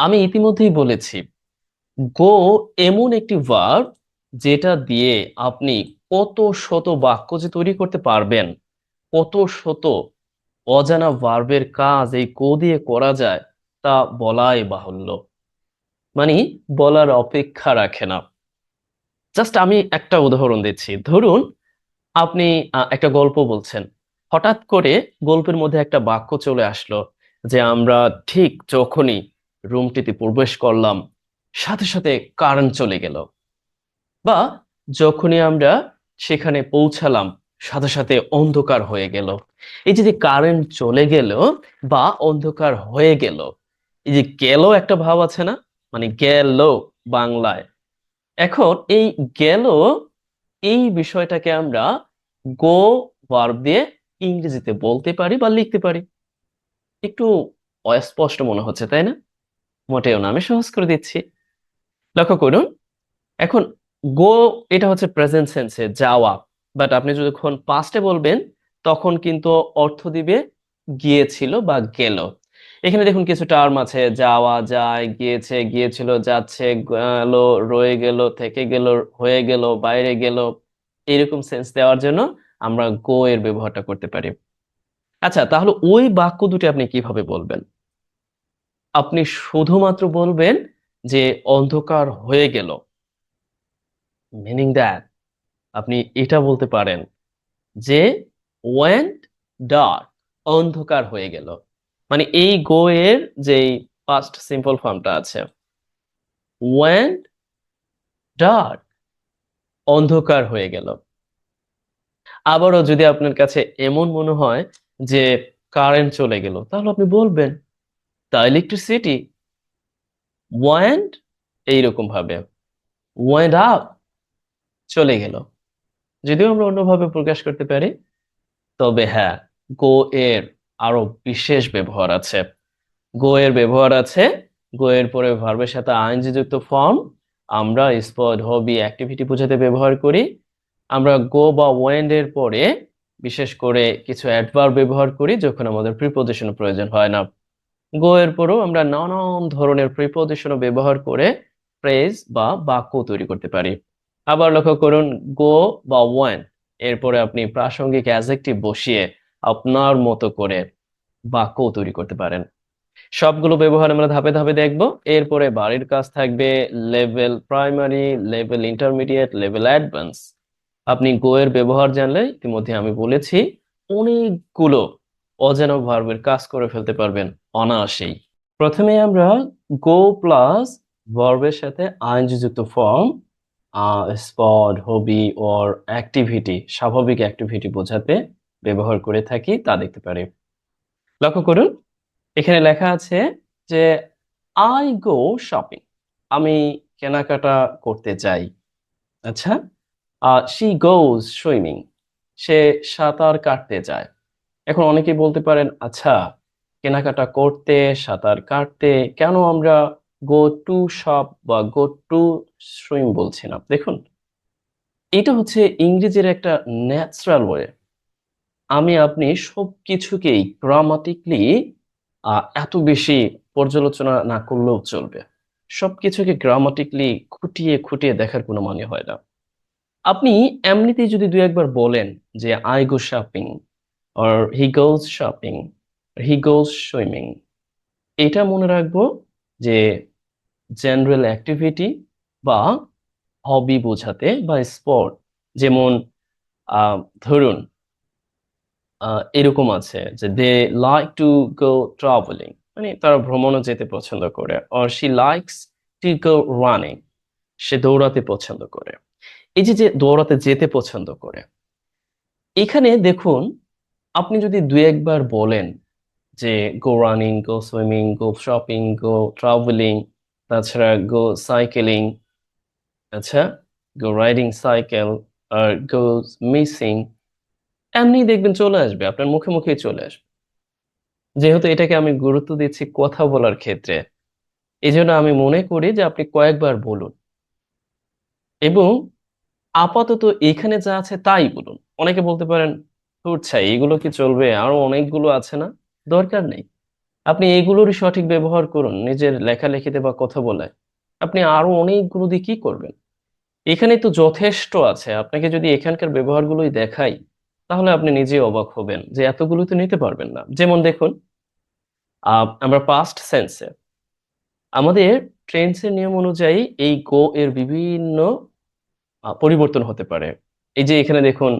আমি ইতিমধ্যেই বলেছি, গো এমন একটি ভার্ব যেটা দিয়ে আপনি কত শত বাক্য যে তৈরি করতে পারবেন, কত শত অজানা ভার্বের কাজ এই গো দিয়ে করা যায় তা বলাই বাহুল্য। মানে বলার অপেক্ষা রাখে না। জাস্ট আমি একটা উদাহরণ দিচ্ছি। ধরুন আপনি একটা গল্প বলছেন, হঠাৎ করে গল্পের মধ্যে একটা বাক্য চলে আসলো যে আমরা ঠিক যখনই রুমটিতে প্রবেশ করলাম সাথে সাথে কারেন্ট চলে গেল, বা যখনই আমরা সেখানে পৌঁছালাম সাথে সাথে অন্ধকার হয়ে গেল। এই যে যে কারেন্ট চলে গেল বা অন্ধকার হয়ে গেল, এই যে গেল একটা ভাব আছে না, মানে গেল বাংলায়। এখন এই গেল, এই বিষয়টাকে আমরা গো ভার্ব দিয়ে ইংরেজিতে বলতে পারি বা লিখতে পারি। একটু অস্পষ্ট মনে হচ্ছে, তাই না? মোটেও না, আমি সহজ করে দিচ্ছি। লক্ষ্য করুন, এখন গো এটা হচ্ছে প্রেজেন্ট সেন্সে যাওয়া, বাট আপনি যখন পাস্টে বলবেন তখন কিন্তু অর্থ দিবে গিয়েছিল বা গেল। এখানে দেখুন কিছু টার্ম আছে, যাওয়া, যায়, গিয়েছে, গিয়েছিল, যাচ্ছে, গেল, রয়ে গেল, থেকে গেল, হয়ে গেল, বাইরে গেল। এরকম সেন্স দেওয়ার জন্য আমরা গো এর ব্যবহারটা করতে পারি। আচ্ছা, তাহলে ওই বাক্য দুটি আপনি কিভাবে বলবেন? আপনি শুধুমাত্র বলবেন যে অন্ধকার হয়ে গেল, মিনিং দ্যাট আপনি এটা বলতে পারেন যে ওয়েন্ট ডার্ক, অন্ধকার হয়ে গেল। মানে এই গো এর যে পাস্ট সিম্পল ফর্মটা আছে, ওয়েন্ট ডার্ক, অন্ধকার হয়ে গেল। আবারও যদি আপনার কাছে এমন মনে হয় যে কারেন্ট চলে গেল, তাহলে আপনি বলবেন দ্য ইলেকট্রিসিটি ওয়েন্ট, এইরকম ভাবে ওয়েন্ট আপ, চলে গেল। যদিও আমরা অন্যভাবে প্রকাশ করতে পারি, তবে হ্যাঁ, গো এর আরো বিশেষ ব্যবহার আছে। গো এর ব্যবহার আছে, গো এর পরে ভার্বের সাথে আইএনজি যুক্ত ফর্ম আমরা স্পট, হবি, অ্যাক্টিভিটি বোঝাতে ব্যবহার করি। আমরা গো বা ওয়েন্ড এর পরে বিশেষ করে কিছু অ্যাডভার্ব ব্যবহার করি যখন আমাদের প্রিপজিশন প্রয়োজন হয় না। গো এর পরেও আমরা নানান ধরনের প্রিপজিশন ব্যবহার করে ফ্রেজ বা বাক্য তৈরি করতে পারি। আবার লক্ষ্য করুন, গো বা ওয়েন এরপরে আপনি প্রাসঙ্গিক অ্যাডজেক্টিভ বসিয়ে আপনার মতো করে বাক্য তৈরি করতে পারেন। সবগুলো ব্যবহার আমরা ধাপে ধাপে দেখব। এরপরে বাড়ির কাজ থাকবে level primary, level intermediate, level advance. আপনি গো এর ব্যবহার জানলে, ইতিমধ্যে আমি বলেছি, অনেকগুলো অজানা ভার্বের কাজ করে ফেলতে পারবেন অনায়াসেই। প্রথমে আমরা গো প্লাস ভার্বের সাথে আইএনজি যুক্ত form spot, hobby or activity, স্বাভাবিক অ্যাক্টিভিটি বোঝাতে ব্যবহার করে থাকি, তা দেখতে পারি। লক্ষ্য করুন, এখানে লেখা আছে যে আই গো শপিং, আমি কেনাকাটা করতে যাই। আচ্ছা, শি গোজ সুইমিং, সে সাঁতার কাটতে যায়। এখন অনেকেই বলতে পারেন, আচ্ছা, কেনাকাটা করতে, সাঁতার কাটতে কেন আমরা গো টু শপ বা গো টু সুইম বলছি না? দেখুন, এটা হচ্ছে ইংরেজির একটা ন্যাচারাল ওয়ে। আমি আপনি সবকিছুকেই গ্রামাটিকলি এত বেশি পর্যালোচনা না করলেও চলবে। সবকিছুকে গ্রামাটিকলি খুঁটিয়ে খুঁটিয়ে দেখার কোনো মানে হয় না। আপনি এমনিতেই যদি দুই একবার বলেন যে I go shopping, or he goes shopping, he goes swimming, এটা মনে রাখবো যে জেনারেল অ্যাক্টিভিটি বা হবি বোঝাতে বা স্পোর্ট। যেমন আহ, ধরুন এরকম আছে যে they like to go travelling, মানে তারা ভ্রমণে যেতে পছন্দ করে। Or she likes to go running, সে দৌড়াতে পছন্দ করে। এই যে যে দৌড়াতে যেতে পছন্দ করে, এখানে দেখুন, আপনি যদি দুই একবার বলেন যে গো running, go swimming, go shopping, গো ট্রাভেলিং, তাছাড়া গো সাইকেলিং, আচ্ছা, গো রাইডিং সাইকেল, আর গো মিসিং, এমনি দেখবেন চলে আসবে, আপনার মুখে মুখেই চলে আসবে। যেহেতু এটাকে আমি গুরুত্ব দিচ্ছি কথা বলার ক্ষেত্রে, এই জন্য আমি মনে করি যে আপনি কয়েকবার বলুন এবং আপাতত এখানে যা আছে তাই বলুন। অনেকে বলতে পারেন, ধুর ছাই, এগুলো কি চলবে, আরো অনেকগুলো আছে না? দরকার নেই। আপনি এগুলোরই সঠিক ব্যবহার করুন নিজের লেখালেখিতে বা কথা বলে। আপনি আরো অনেকগুলো দিয়ে কি করবেন? এখানে তো যথেষ্ট আছে। আপনাকে যদি এখানকার ব্যবহারগুলোই দেখাই, তাহলে আপনি নিজেই অবাক হবেন যে এতগুলো তো নিতে পারবেন না। যেমন দেখুন, আমরা পাস্ট সেন্সে আমাদের টেন্সের নিয়ম অনুযায়ী এই গো এর বিভিন্ন পরিবর্তন হতে পারে। এই যে এখানে দেখুন,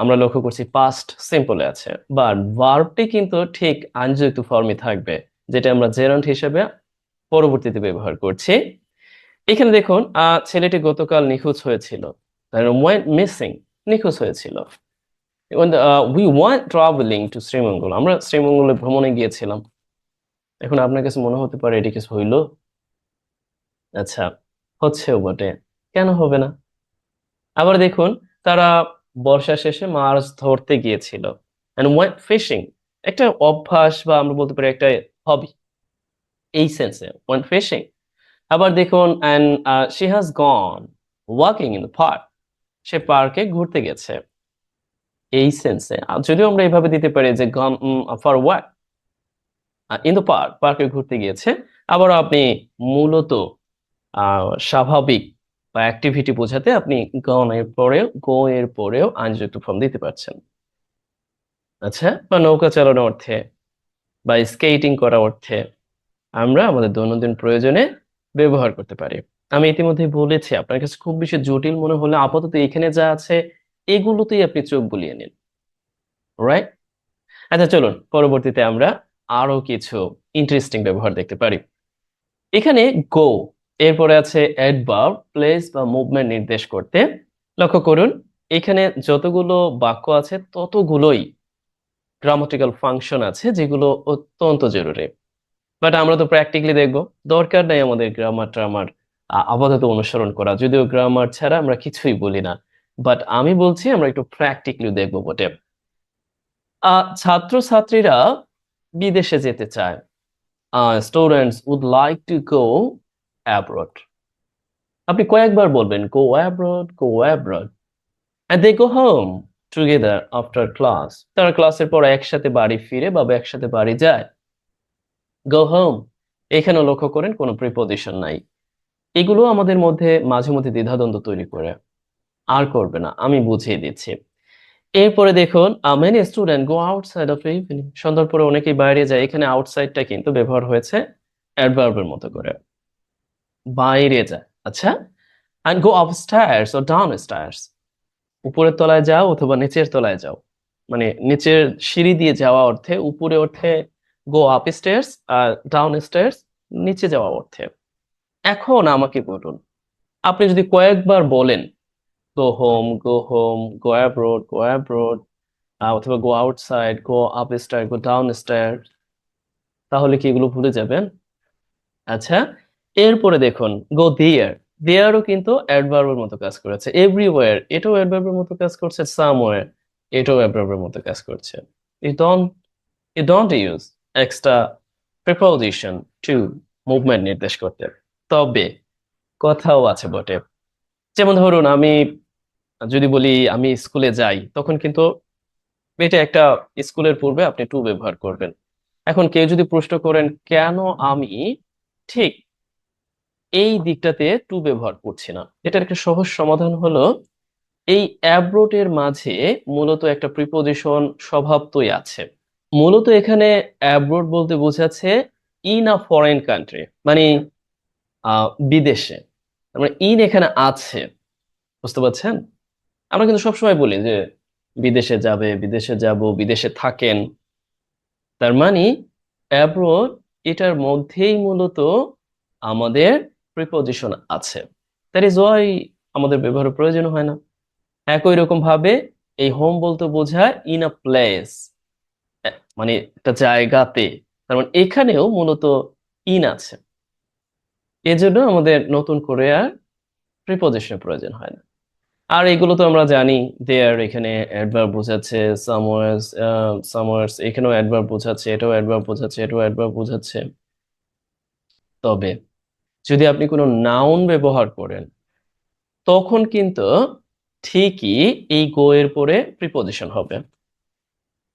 আমরা লক্ষ্য করছি পাস্ট সিম্পলে আছে, বাট ভার্বটি কিন্তু ঠিক আনযুক্ত ফর্মে থাকবে, যেটা আমরা জেরান্ড হিসেবে পরবর্তীতে ব্যবহার করছি। এখানে দেখুন, ছেলেটি গতকাল নিখোঁজ হয়েছিল, ওয়েন্ট মিসিং, নিখোঁজ হয়েছিল। We want travelling to Sreemangal, আমরা শ্রীমঙ্গলে ভ্রমণে গিয়েছিলাম। এখন আপনার কাছে মনে হতে পারে এটি কিছু হইলো। আচ্ছা, হচ্ছেও বটে, কেন হবে না? আবার দেখুন, তারা বর্ষা শেষে মাছ ধরতে গিয়েছিল, and went fishing, একটা অভ্যাস বা আমরা বলতে পারি একটা হবি, এই সেন্সে went fishing। আবার দেখুন, and she has gone walking in the park, সে পার্কে ঘুরতে গেছে, এই সেন্সে। যদিও আমরা এইভাবে দিতে পারি যে gone for what in the park, পার্কে ঘুরতে গিয়েছে। আবার আপনি মূলত স্বাভাবিক বা অ্যাক্টিভিটি বোঝাতে আপনি গো এর পরেও আনযুক্ত ফর্ম দিতে পারছেন। আচ্ছা, বা নৌকা চালানোর অর্থে বা স্কেটিং করার অর্থে আমরা আমাদের দৈনন্দিন প্রয়োজনে ব্যবহার করতে পারি। আমি ইতিমধ্যে বলেছি, আপনার কাছে খুব বেশি জটিল মনে হলে আপাতত এখানে যা আছে এগুলোতেই আপনি চোখ বুলিয়ে নিন। রাইট? আচ্ছা, চলুন পরবর্তীতে আমরা আরো কিছু ইন্টারেস্টিং ব্যবহার দেখতে পারি। এখানে গো এরপরে আছে অ্যাডভার্ব, প্লেস বা মুভমেন্ট নির্দেশ করতে। লক্ষ্য করুন, এখানে যতগুলো বাক্য আছে ততগুলোই গ্রামাটিক্যাল ফাংশন আছে, যেগুলো অত্যন্ত জরুরি। বাট আমরা তো প্র্যাকটিক্যালি দেখবো, দরকার নাই আমাদের গ্রামার ট্রামার আপাতত অনুসরণ করা, যদিও গ্রামার ছাড়া আমরা কিছুই বলি না। বাট আমি বলছি আমরা একটু প্র্যাকটিক্যালি দেখবো বটে। ছাত্রছাত্রীরা বিদেশে যেতে চায়, students would like to go abroad. আপনি কয়েকবার বলবেন go abroad, go abroad. and they go home together after class, তারা ক্লাসের পর একসাথে বাড়ি ফিরে বা একসাথে বাড়ি যায়। go home, এখানে লক্ষ্য করেন কোনো প্রিপজিশন নাই। এগুলো আমাদের মধ্যে মাঝে মধ্যে দ্বিধাদ্বন্দ্ব তৈরি করে, আর করবে না, আমি বুঝিয়ে দিচ্ছি। এরপরে দেখুন, many students go outside of evening, সন্ধ্যার পরে অনেকেই বাইরে যায়। এখানে আউটসাইডটা কিন্তু ব্যবহার হয়েছে অ্যাডভার্বের মতো করে, বাইরে যায়। আচ্ছা, and go upstairs or downstairs, উপরের তলায় যাও অথবা নিচের তলায় যাও, মানে নিচের সিঁড়ি দিয়ে যাওয়া অর্থে, উপরে অর্থে গো আপ স্টেয়ার্স, আর ডাউন স্টেয়ার্স নিচে যাওয়া অর্থে। এখন আমাকে বলুন, আপনি যদি কয়েকবার বলেন go home, go abroad, go abroad, অথবা go outside, go up stair, go down stair, তাহলে কি এগুলো ভুলে যাবেন? আচ্ছা, এরপরে দেখুন গো দেয়ার, দেয়ারও কিন্তু অ্যাডভার্বের মতো কাজ করেছে। এভরিওয়্যার, এটাও অ্যাডভার্বের মতো কাজ করছে। সামওয়্যার, এটাও অ্যাডভার্বের মতো কাজ করছে। You don't you don't use extra preposition to movement নির্দেশ করতে। তবে কথাও আছে বটে। যেমন ধরুন, আমি যদি বলি আমি স্কুলে যাই, তখন কিন্তু এটা একটা স্কুলের পূর্বে আপনি টু ব্যবহার করবেন। এখন কেউ যদি প্রশ্ন করেন কেন আমি ঠিক এই দিকটাতে টু ব্যবহার করছি না, এটার একটা সহজ সমাধান হলো, এই অ্যাব্রোড এর মাঝে মূলত একটা প্রিপোজিশন স্বভাবতই আছে। মূলত এখানে অ্যাব্রোড বলতে বোঝাচ্ছে ইন আ ফরেন কান্ট্রি, মানে বিদেশে। তার মানে ইন এখানে আছে, বুঝতে পারছেন? আমরা কিন্তু সবসময় বলি যে বিদেশে যাবে, বিদেশে যাব, বিদেশে থাকেন। তার মানে অ্যাব্রোড এটার মধ্যেই মূলত আমাদের প্রিপজিশন আছে। দ্যাট ইজ ওয়াই আমাদের ব্যবহারের প্রয়োজন হয় না। একই রকম ভাবে এই হোম বলতে বোঝায় ইন আ প্লেস, মানে একটা জায়গাতে। তার মানে এখানেও মূলত ইন আছে, এজন্য আমাদের নতুন করে আর প্রিপজিশনের প্রয়োজন হয় না। আর এগুলো তো আমরা জানি, দেয়ার এখানে অ্যাডভার্ব বোঝাচ্ছে, সামওয়্যারস সামওয়্যারস এখানেও অ্যাডভার্ব বোঝাচ্ছে, এটাও অ্যাডভার্ব বোঝাচ্ছে, এটাও অ্যাডভার্ব বোঝাচ্ছে। তবে যদি আপনি কোনো নাউন ব্যবহার করেন, তখন কিন্তু ঠিকই এই গো এর পরে প্রিপজিশন হবে।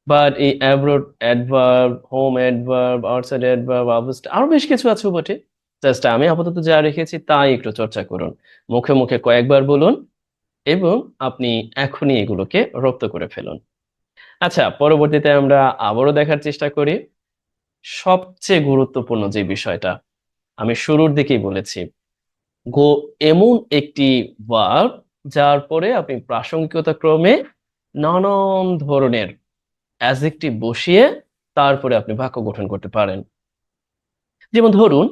বাট এই abroad adverb, home adverb, outside adverb, অবস্থা আরো বেশ কিছু আছে বটে। জাস্ট আমি আপাতত যা রেখেছি তাই একটু চর্চা করুন, মুখে মুখে কয়েকবার বলুন, এবং আপনি এখনই এগুলোকে রপ্ত করে ফেলুন। আচ্ছা, পরবর্তীতে আমরা আবারও দেখার চেষ্টা করি সবচেয়ে গুরুত্বপূর্ণ যে বিষয়টা আমি শুরুর দিকেই বলেছি। গো এমন একটি ভার্ব যার পরে আপনি প্রাসঙ্গিকতা ক্রমে নানান ধরনের অ্যাডজেক্টিভ বসিয়ে তারপরে আপনি বাক্য গঠন করতে পারেন। যেমন ধরুন,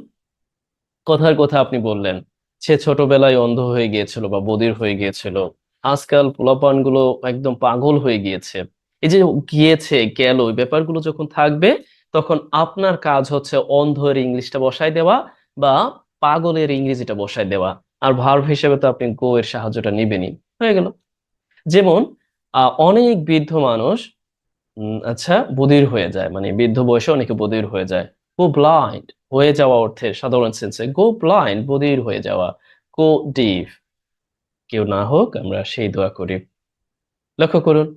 কথার কথা আপনি বললেন সে ছোটবেলায় অন্ধ হয়ে গিয়েছিল বা বধির হয়ে গিয়েছিল, আজকাল পোলাপান গুলো একদম পাগল হয়ে গিয়েছে। এই যে গিয়েছে গেল এই ব্যাপারগুলো যখন থাকবে, তখন আপনার কাজ হচ্ছে অন্ধের ইংলিশটা বসায় দেওয়া বা পাগলের ইংরেজিটা বসায় দেওয়া। আর ভার্ব হিসেবে তো আপনি গো এর সাহায্যটা নিবেনই, হয়ে গেল। যেমন অনেক বৃদ্ধ মানুষ আচ্ছা বধির হয়ে যায়, মানে বৃদ্ধ বয়সে অনেকে বধির হয়ে যায়। গো ব্লাইন্ড, হয়ে যাওয়া অর্থে সাধারণ সেন্সে গো ব্লাইন্ড, বধির হয়ে যাওয়া। গো ডিফ, কেউ না হোক আমরা সেই দোয়া করি। লক্ষ্য করুন,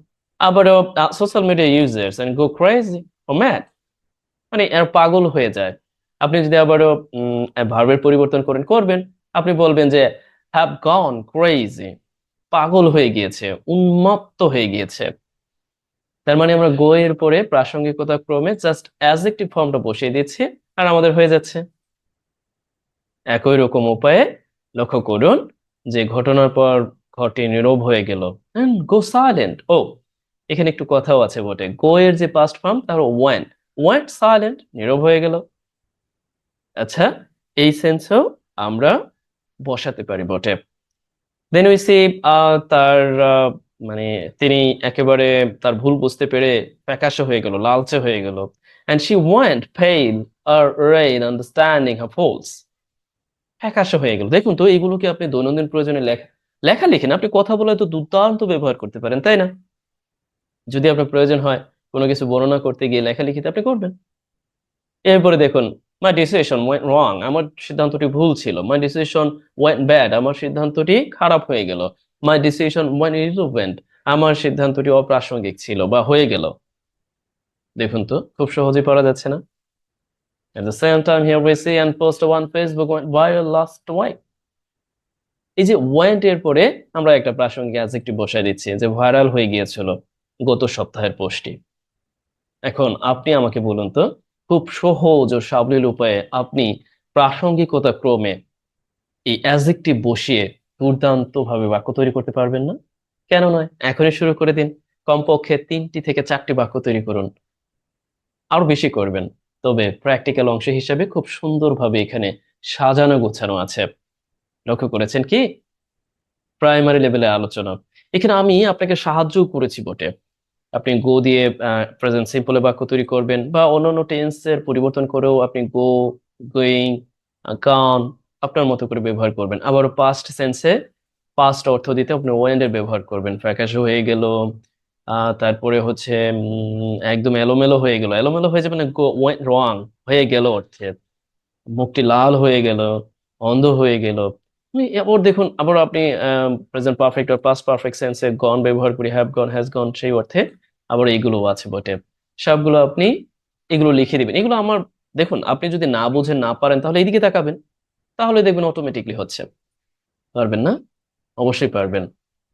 আবারও social media users and go crazy ও ম্যাড, মানে এর পাগল হয়ে যায়। আপনি যদি আবারও ভার্বের পরিবর্তন করবেন, আপনি বলবেন যে হ্যাভ গন ক্রেজি, পাগল হয়ে গিয়েছে, উন্মত্ত হয়ে গিয়েছে। তার মানে আমরা গো এর পরে প্রাসঙ্গিকতা ক্রমে জাস্ট অ্যাডজেক্টিভ ফর্মটা বসিয়ে দিচ্ছি আর আমাদের হয়ে যাচ্ছে। একই রকম উপায়ে লক্ষ্য করুন যে ঘটনার পর ঘটে নীরব হয়ে গেল, গো সাইলেন্ট। ও, এখানে একটু কথাও আছে বটে, গো এর যে পাস্ট ফর্ম তার ওয়েন্ট, ওয়েন্ট সাইলেন্ট, নীরব হয়ে গেল। আচ্ছা, এই সেন্সেও আমরা বসাতে পারি বটে। দেন উই সি তার মানে তিনি একেবারে তার ভুল বুঝতে পেরে ফ্যাকাশে হয়ে গেল, লালচে হয়ে গেল। অ্যান্ড শি ওয়েন্ট পেল আর রেইন আন্ডারস্ট্যান্ডিং হার ফলস, ফ্যাকাশে হয়ে গেল। দেখুন তো, এগুলোকে আপনি দৈনন্দিন প্রয়োজনে লেখা লিখেন, আপনি কথা বলে তো দুর্দান্ত ব্যবহার করতে পারেন, তাই না? যদি আপনার প্রয়োজন হয় কোনো কিছু বর্ণনা করতে গিয়ে লেখালেখিতে আপনি করবেন। এরপরে দেখুন, মাই ডিসিশন ওয়েন্ট রং, আমার সিদ্ধান্তটি ভুল ছিল। মাই ডিসিশন ওয়েন্ট ব্যাড, আমার সিদ্ধান্তটি খারাপ হয়ে গেল। মাই ডিসিশন ওয়েন্ট ইররিলেভেন্ট, আমার সিদ্ধান্তটি অপ্রাসঙ্গিক ছিল বা হয়ে গেল। দেখুন তো, খুব সহজেই পড়া যাচ্ছে না? At the same time, here we see and post on Facebook went viral last week. এই যে ওয়েন্ট এর পরে আমরা একটা প্রাসঙ্গিক অ্যাডজেক্টিভ বসায় দিচ্ছি, যে ভাইরাল হয়ে গিয়েছিল গত সপ্তাহের পোস্টটি। এখন আপনি আমাকে বলুন তো, খুব সহজ ও সাবলীল উপায়ে আপনি প্রাসঙ্গিকতা ক্রমে এই অ্যাডজেক্টিভ বসিয়ে দুর্দান্ত ভাবে বাক্য তৈরি করতে পারবেন না? কেন নয়, এখনই শুরু করে দিন। কমপক্ষে 3টি থেকে 4টি বাক্য তৈরি করুন, আরো বেশি করবেন। তবে প্র্যাকটিক্যাল অংশ হিসেবে খুব সুন্দরভাবে এখানে সাজানো গোছানো আছে। লক্ষ্য করেছেন কি? প্রাইমারি লেভেলে আলোচনা। এখানে আমি আপনাকে সাহায্য করেছি বটে। আপনি গো দিয়ে প্রেজেন্ট সিম্পলে বাক্য তৈরি করবেন, বা অন্যান্য টেন্সের পরিবর্তন করেও আপনি গো, গোয়িং, গন আপনার মতো করে ব্যবহার করবেন। আবার পাস্ট সেন্সে পাস্ট অর্থ দিতে আপনি ওয়েন্ড এর ব্যবহার করবেন। ফ্যাকাশে হয়ে গেল, তারপরে হচ্ছে একদম এলোমেলো হয়ে গেল, এলোমেলো হয়ে যাবে না, গো ওয়েন্ট রং, হয়ে গেল অর্থে। মুখটি লাল হয়ে গেল, অন্ধ হয়ে গেল। আবার দেখুন, আবার আপনি প্রেজেন্ট পারফেক্ট আর পাস্ট পারফেক্ট সেন্সে গন ব্যবহার করি, হ্যাভ গন, হ্যাজ গন, সেই অর্থে আবার এইগুলো আছে বটে। সবগুলো আপনি এগুলো লিখে দিবেন। এগুলো আমার, দেখুন আপনি যদি না বুঝেন না পারেন তাহলে এইদিকে তাকাবেন, তাহলে দেখবেন অটোমেটিকলি হচ্ছে। পারবেন না? অবশ্যই পারবেন,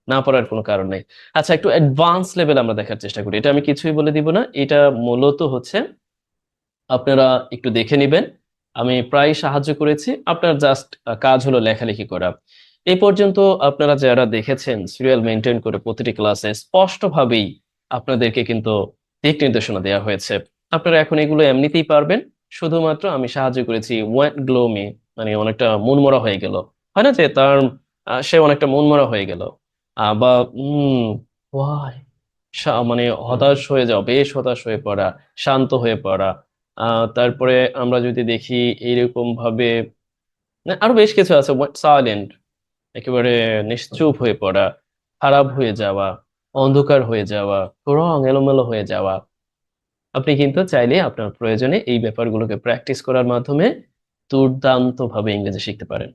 না পারার কোনো কারণ নেই। আচ্ছা, একটু অ্যাডভান্স লেভেল আমরা দেখার চেষ্টা করি। এটা আমি কিছুই বলে দিব না, এটা মূলত হচ্ছে আপনারা একটু দেখে নিবেন। আমি প্রায় সাহায্য করেছি, আপনার জাস্ট কাজ হলো লেখালেখি করা। এই পর্যন্ত আপনারা যারা দেখেছেন সিরিয়াল মেনটেন করে প্রতিটি ক্লাসে স্পষ্টভাবেই আপনাদেরকে কিন্তু দিক নির্দেশনা দেওয়া হয়েছে। আপনারা এখন এগুলো এমনিতেই পারবেন, শুধুমাত্র আমি সাহায্য করেছি ওয়েন্ট গ্লোমি, মানে অনেকটা মনমরা হয়ে গেল, হয় না যে তার সে অনেকটা মনমরা হয়ে গেল, বা ওয়াই, মানে হতাশ হয়ে যাওয়া, বেশ হতাশ হয়ে পড়া, শান্ত হয়ে পড়া। তারপরে আমরা যদি দেখি এইরকম ভাবে, না, আরো বেশ কিছু আছে, সাইলেন্ট, একেবারে নিশ্চুপ হয়ে পড়া, খারাপ হয়ে যাওয়া, অন্ধকার হয়ে যাওয়া, রং এলোমেলো হয়ে যাওয়া। আপনি কিন্তু চাইলে আপনার প্রয়োজনে এই ব্যাপারগুলোকে প্র্যাকটিস করার মাধ্যমে দুর্দান্ত ভাবে ইংরেজি শিখতে পারেন।